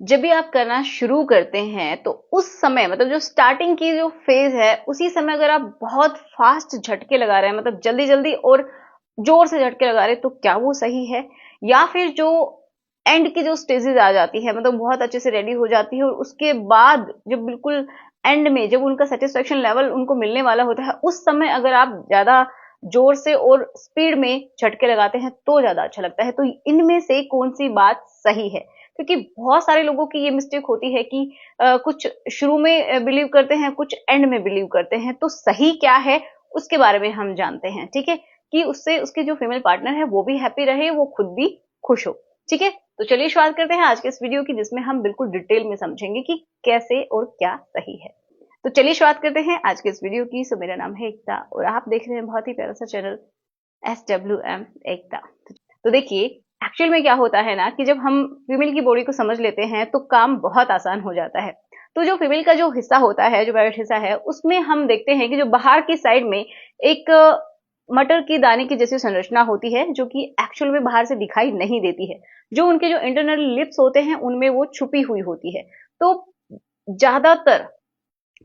जब भी आप करना शुरू करते हैं तो उस समय मतलब जो स्टार्टिंग की जो फेज है उसी समय अगर आप बहुत फास्ट झटके लगा रहे हैं मतलब जल्दी जल्दी और जोर से झटके लगा रहे हैं तो क्या वो सही है? या फिर जो एंड की जो स्टेजेस आ जाती है मतलब बहुत अच्छे से रेडी हो जाती है और उसके बाद जब बिल्कुल एंड में जब उनका सेटिस्फेक्शन लेवल उनको मिलने वाला होता है उस समय अगर आप ज्यादा जोर से और स्पीड में झटके लगाते हैं तो ज्यादा अच्छा लगता है। तो इनमें से कौन सी बात सही है? क्योंकि बहुत सारे लोगों की ये मिस्टेक होती है कि कुछ शुरू में बिलीव करते हैं, कुछ एंड में बिलीव करते हैं। तो सही क्या है उसके बारे में हम जानते हैं, ठीक है? कि उससे उसके जो फीमेल पार्टनर है वो भी हैप्पी रहे, वो खुद भी खुश हो। ठीक है, तो चलिए शुरुआत करते हैं आज के इस वीडियो की जिसमें हम बिल्कुल डिटेल में समझेंगे कि कैसे और क्या सही है। तो चलिए शुरुआत करते हैं आज के इस वीडियो की। सो मेरा नाम है एकता और आप देख रहे हैं बहुत ही प्यारा सा चैनल SWM एकता। तो देखिए, एक्चुअल में क्या होता है ना कि जब हम फीमेल की बॉडी को समझ लेते हैं तो काम बहुत आसान हो जाता है। तो जो फीमेल का जो हिस्सा होता है, जो प्राइवेट हिस्सा है, उसमें हम देखते हैं कि जो बाहर की साइड में एक मटर की दाने की जैसी संरचना होती है जो कि एक्चुअल में बाहर से दिखाई नहीं देती है। जो उनके जो इंटरनल लिप्स होते हैं उनमें वो छुपी हुई होती है। तो ज्यादातर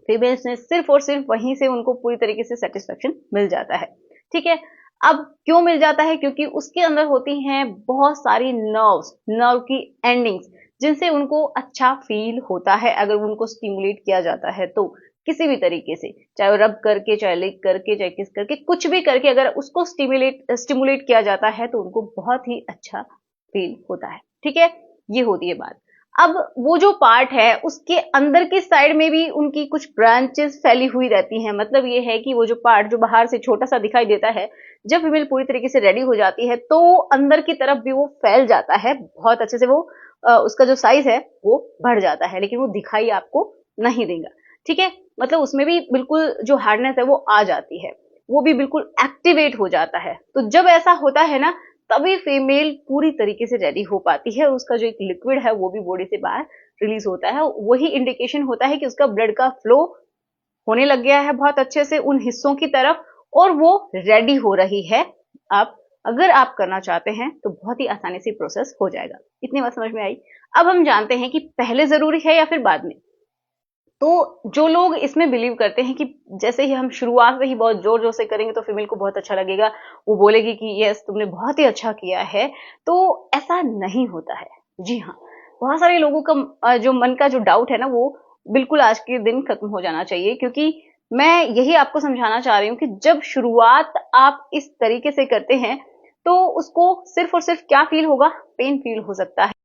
फीमेल्स ने सिर्फ और सिर्फ वहीं से उनको पूरी तरीके से सेटिस्फेक्शन मिल जाता है। ठीक है, अब क्यों मिल जाता है? क्योंकि उसके अंदर होती हैं बहुत सारी नर्व की एंडिंग्स जिनसे उनको अच्छा फील होता है अगर उनको स्टिमुलेट किया जाता है तो किसी भी तरीके से, चाहे वो रब करके, चाहे लिक करके, चाहे किस करके, कुछ भी करके अगर उसको स्टिमुलेट किया जाता है तो उनको बहुत ही अच्छा फील होता है। ठीक है, ये होती है बात। अब वो जो पार्ट है उसके अंदर की साइड में भी उनकी कुछ ब्रांचेस फैली हुई रहती हैं। मतलब ये है कि वो जो पार्ट जो बाहर से छोटा सा दिखाई देता है, जब फीमेल पूरी तरीके से रेडी हो जाती है तो अंदर की तरफ भी वो फैल जाता है बहुत अच्छे से। वो उसका जो साइज है वो बढ़ जाता है लेकिन वो दिखाई आपको नहीं देगा। ठीक है, मतलब उसमें भी बिल्कुल जो हार्डनेस है वो आ जाती है, वो भी बिल्कुल एक्टिवेट हो जाता है। तो जब ऐसा होता है ना तभी फीमेल पूरी तरीके से रेडी हो पाती है और उसका जो एक लिक्विड है वो भी बॉडी से बाहर रिलीज होता है। वही इंडिकेशन होता है कि उसका ब्लड का फ्लो होने लग गया है बहुत अच्छे से उन हिस्सों की तरफ और वो रेडी हो रही है। आप अगर आप करना चाहते हैं तो बहुत ही आसानी से प्रोसेस हो जाएगा। इतनी बात समझ में आई? अब हम जानते हैं कि पहले जरूरी है या फिर बाद में। तो जो लोग इसमें बिलीव करते हैं कि जैसे ही हम शुरुआत से ही बहुत जोर जोर से करेंगे तो फीमेल को बहुत अच्छा लगेगा, वो बोलेगी कि यस तुमने बहुत ही अच्छा किया है, तो ऐसा नहीं होता है। जी हाँ, बहुत सारे लोगों का जो मन का जो डाउट है ना वो बिल्कुल आज के दिन खत्म हो जाना चाहिए। क्योंकि मैं यही आपको समझाना चाह रही हूँ कि जब शुरुआत आप इस तरीके से करते हैं तो उसको सिर्फ और सिर्फ क्या फील होगा? पेन फील हो सकता है।